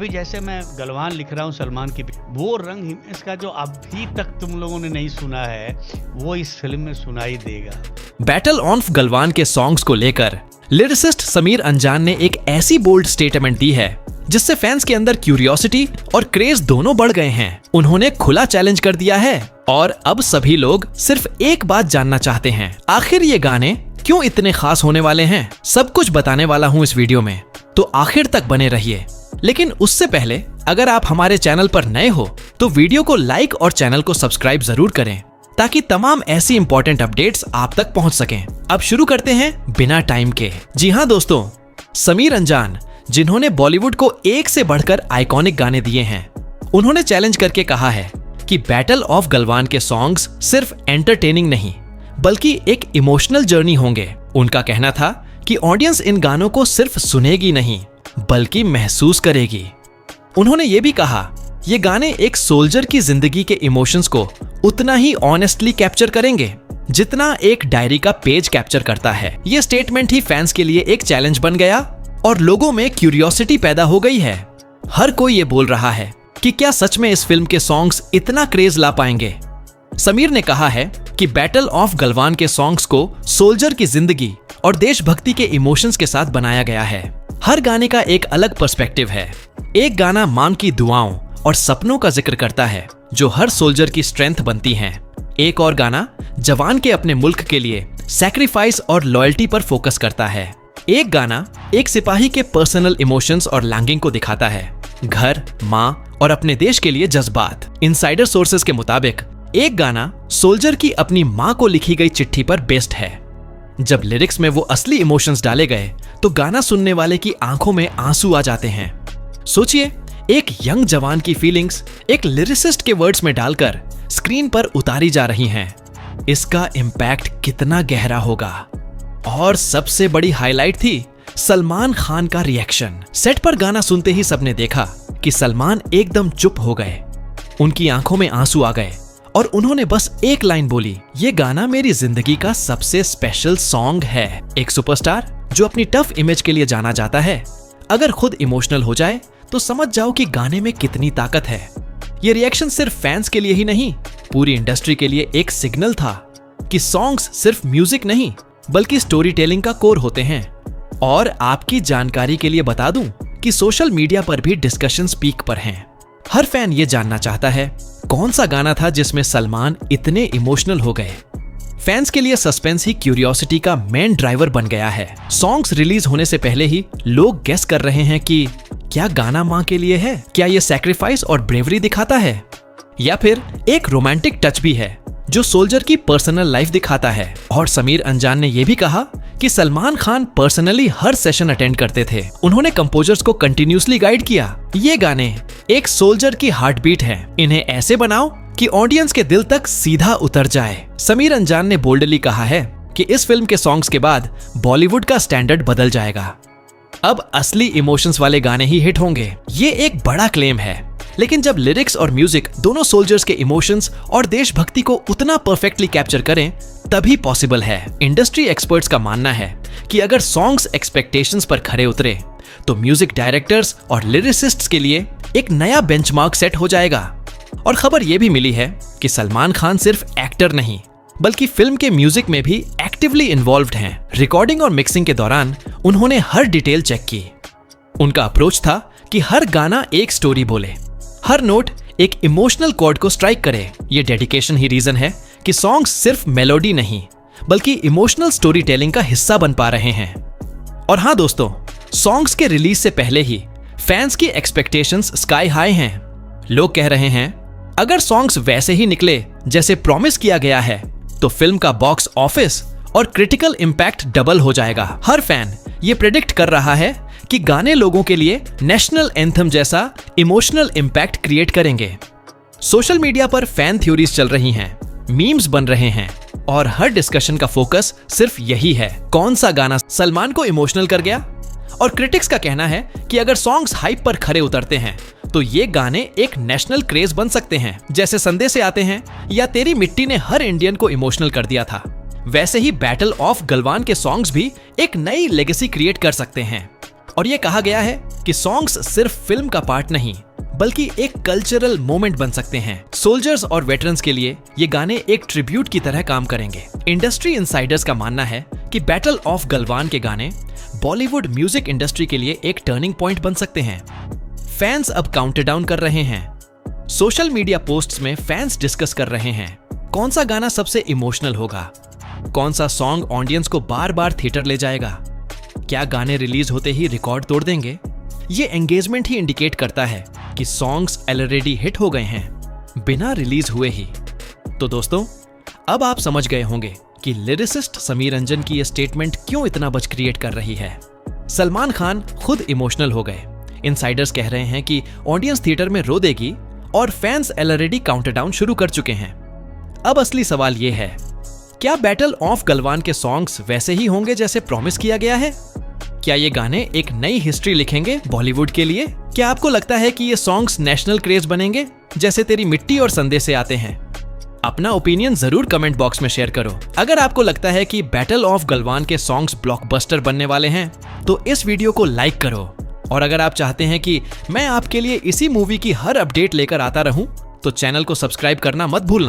अभी जैसे मैं गलवान लिख रहा हूँ सलमान की, वो रंग हिमेश का जो अभी तक तुम लोगों ने नहीं सुना है वो इस फिल्म में सुनाई देगा। बैटल ऑफ गलवान के सॉन्ग्स को लेकर लिरिसिस्ट समीर अंजान ने एक ऐसी बोल्ड स्टेटमेंट दी है जिससे फैंस के अंदर क्यूरियोसिटी और क्रेज दोनों बढ़ गए हैं। उन्होंने खुला चैलेंज कर दिया है और अब सभी लोग सिर्फ एक बात जानना चाहते हैं, आखिर ये गाने क्यों इतने खास होने वाले हैं। सब कुछ बताने वाला हूँ इस वीडियो में, तो आखिर तक बने रहिए। लेकिन उससे पहले अगर आप हमारे चैनल पर नए हो तो वीडियो को लाइक और चैनल को सब्सक्राइब जरूर करें ताकि तमाम ऐसी इंपॉर्टेंट अपडेट्स आप तक पहुंच सकें। अब शुरू करते हैं बिना टाइम के। जी हाँ दोस्तों, समीर अंजान जिन्होंने बॉलीवुड को एक से बढ़कर आइकॉनिक गाने दिए हैं, उन्होंने चैलेंज करके कहा है कि बैटल ऑफ गलवान के सॉन्ग्स सिर्फ एंटरटेनिंग नहीं बल्कि एक इमोशनल जर्नी होंगे। उनका कहना था कि ऑडियंस इन गानों को सिर्फ सुनेगी नहीं बल्कि महसूस करेगी। उन्होंने ये भी कहा ये गाने एक सोल्जर की जिंदगी के इमोशंस को उतना ही ऑनेस्टली कैप्चर करेंगे जितना एक डायरी का पेज कैप्चर करता है। ये स्टेटमेंट ही फैंस के लिए एक चैलेंज बन गया और लोगों में क्यूरियोसिटी पैदा हो गई है। हर कोई ये बोल रहा है कि क्या सच में इस फिल्म के सॉन्ग्स इतना क्रेज ला पाएंगे। समीर ने कहा है कि बैटल ऑफ गलवान के सॉन्ग्स को सोल्जर की जिंदगी और देशभक्ति के इमोशंस के साथ बनाया गया है। हर गाने का एक अलग पर्सपेक्टिव है। एक गाना मां की दुआओं और सपनों का जिक्र करता है जो हर सोल्जर की स्ट्रेंथ बनती हैं। एक और गाना जवान के अपने मुल्क के लिए सैक्रिफाइस और लॉयल्टी पर फोकस करता है। एक गाना एक सिपाही के पर्सनल इमोशंस और लॉन्गिंग को दिखाता है, घर, मां और अपने देश के लिए जज्बात। इनसाइडर सोर्सेज के मुताबिक एक गाना सोल्जर की अपनी मां को लिखी गई चिट्ठी पर बेस्ड है। जब लिरिक्स में वो असली इमोशंस डाले गए तो गाना सुनने वाले की आंखों में आंसू आ जाते हैं। सोचिए, एक यंग जवान की फीलिंग्स एक लिरिसिस्ट के वर्ड्स में डालकर स्क्रीन पर उतारी जा रही हैं। इसका इम्पैक्ट कितना गहरा होगा। और सबसे बड़ी हाईलाइट थी सलमान खान का रिएक्शन। सेट पर गाना सुनते ही सबने देखा कि सलमान एकदम चुप हो गए, उनकी आंखों में आंसू आ गए और उन्होंने बस एक लाइन बोली, ये गाना मेरी जिंदगी का सबसे स्पेशल सॉन्ग है। एक सुपरस्टार जो अपनी टफ इमेज के लिए जाना जाता है, अगर खुद इमोशनल हो जाए तो समझ जाओ कि गाने में कितनी ताकत है। ये रिएक्शन सिर्फ फैंस के लिए ही नहीं, पूरी इंडस्ट्री के लिए एक सिग्नल था कि सॉन्ग्स सिर्फ म्यूजिक नहीं बल्कि स्टोरी टेलिंग का कोर होते हैं। और आपकी जानकारी के लिए बता दूं कि सोशल मीडिया पर भी डिस्कशंस पीक पर हैं। हर फैन ये जानना चाहता है कौन सा गाना था जिसमें सलमान इतने इमोशनल हो गए। फैंस के लिए सस्पेंस ही क्यूरियोसिटी का मेन ड्राइवर बन गया है। सॉन्ग्स रिलीज होने से पहले ही लोग गेस कर रहे हैं कि क्या गाना मां के लिए है, क्या ये सैक्रिफाइस और ब्रेवरी दिखाता है, या फिर एक रोमांटिक टच भी है जो सोल्जर की पर्सनल लाइफ दिखाता है। और समीर अंजान ने यह भी कहा कि सलमान खान पर्सनली हर सेशन अटेंड करते थे। उन्होंने कंपोजर्स को कंटिन्यूसली गाइड किया। ये गाने एक सोल्जर की हार्ट बीट है, इन्हें ऐसे बनाओ कि ऑडियंस के दिल तक सीधा उतर जाए। समीर अंजान ने बोल्डली कहा है कि इस फिल्म के सॉन्ग्स के बाद बॉलीवुड का स्टैंडर्ड बदल जाएगा। अब असली इमोशंस वाले गाने ही हिट होंगे। ये एक बड़ा क्लेम है, लेकिन जब लिरिक्स और म्यूजिक दोनों सोल्जर्स के इमोशंस और देशभक्ति को उतना परफेक्टली कैप्चर करें तभी पॉसिबल है। इंडस्ट्री एक्सपर्ट्स का मानना है कि अगर सॉन्ग्स एक्सपेक्टेशंस पर खरे उतरे तो म्यूजिक डायरेक्टर्स और लिरिसिस्ट्स के लिए एक नया बेंचमार्क सेट हो जाएगा। और खबर यह भी मिली है कि सलमान खान सिर्फ एक्टर नहीं बल्कि फिल्म के म्यूजिक में भी एक्टिवली इन्वॉल्व्ड हैं। रिकॉर्डिंग और मिक्सिंग के दौरान उन्होंने हर डिटेल चेक की। उनका अप्रोच था कि हर गाना एक स्टोरी बोले, हर नोट एक इमोशनल कॉर्ड को स्ट्राइक करे। ये डेडिकेशन ही रीजन है कि सॉन्ग्स सिर्फ मेलोडी नहीं बल्कि इमोशनल स्टोरी टेलिंग का हिस्सा बन पा रहे हैं। और हाँ दोस्तों, सॉन्ग्स के रिलीज से पहले ही फैंस की एक्सपेक्टेशंस स्काई हाई हैं। लोग कह रहे हैं अगर सॉन्ग्स वैसे ही निकले जैसे प्रॉमिस किया गया है तो फिल्म का बॉक्स ऑफिस और क्रिटिकल इंपैक्ट डबल हो जाएगा। हर फैन ये प्रेडिक्ट कर रहा है कि गाने लोगों के लिए नेशनल एंथम जैसा इमोशनल इंपैक्ट क्रिएट करेंगे। सोशल मीडिया पर फैन थ्योरीज चल रही हैं, मीम्स बन रहे हैं और हर डिस्कशन का फोकस सिर्फ यही है, कौन सा गाना सलमान को इमोशनल कर गया। और क्रिटिक्स का कहना है कि अगर सॉन्ग्स हाइप पर खरे उतरते हैं तो ये गाने एक नेशनल क्रेज बन सकते हैं, जैसे संदेशे आते हैं या तेरी मिट्टी ने हर इंडियन को इमोशनल कर दिया था। वैसे ही बैटल ऑफ गलवान के सॉन्ग्स भी एक नई लेगेसी क्रिएट कर सकते हैं। और ये कहा गया है कि सॉन्ग्स सिर्फ फिल्म का पार्ट नहीं बल्कि एक कल्चरल मोमेंट बन सकते हैं। सोल्जर्स और वेटरन्स के लिए ये गाने एक ट्रिब्यूट की तरह काम करेंगे। इंडस्ट्री इनसाइडर्स का मानना है कि बैटल ऑफ गलवान के गाने बॉलीवुड म्यूजिक इंडस्ट्री के लिए एक टर्निंग पॉइंट बन सकते हैं। फैंस अब काउंटडाउन कर रहे हैं। सोशल मीडिया पोस्ट्स में फैंस डिस्कस कर रहे हैं कौन सा गाना सबसे इमोशनल होगा, कौन सा सॉन्ग ऑडियंस को बार बार थिएटर ले जाएगा, क्या गाने रिलीज होते ही रिकॉर्ड तोड़ देंगे। ये एंगेजमेंट ही इंडिकेट करता है कि सॉन्ग्स ऑलरेडी हिट हो गए हैं बिना रिलीज हुए ही। तो दोस्तों, अब आप समझ गए होंगे कि लिरिसिस्ट समीर रंजन की ये स्टेटमेंट क्यों इतना बज क्रिएट कर रही है। सलमान खान खुद इमोशनल हो गए। इनसाइडर्स कह रहे हैं कि ऑडियंस थिएटर में रो देगी और फैंस ऑलरेडी काउंटडाउन शुरू कर चुके हैं। अब असली सवाल ये है, क्या बैटल ऑफ गलवान के सॉन्ग्स वैसे ही होंगे जैसे प्रॉमिस किया गया है? क्या ये गाने एक नई हिस्ट्री लिखेंगे बॉलीवुड के लिए? क्या आपको लगता है कि ये सॉन्ग्स नेशनल क्रेज बनेंगे जैसे तेरी मिट्टी और संदेशे आते हैं? अपना ओपिनियन जरूर कमेंट बॉक्स में शेयर करो। अगर आपको लगता है कि बैटल ऑफ गलवान के सॉन्ग्स ब्लॉकबस्टर बनने वाले हैं तो इस वीडियो को लाइक करो, और अगर आप चाहते हैं कि मैं आपके लिए इसी मूवी की हर अपडेट लेकर आता रहूं तो चैनल को सब्सक्राइब करना मत भूलना।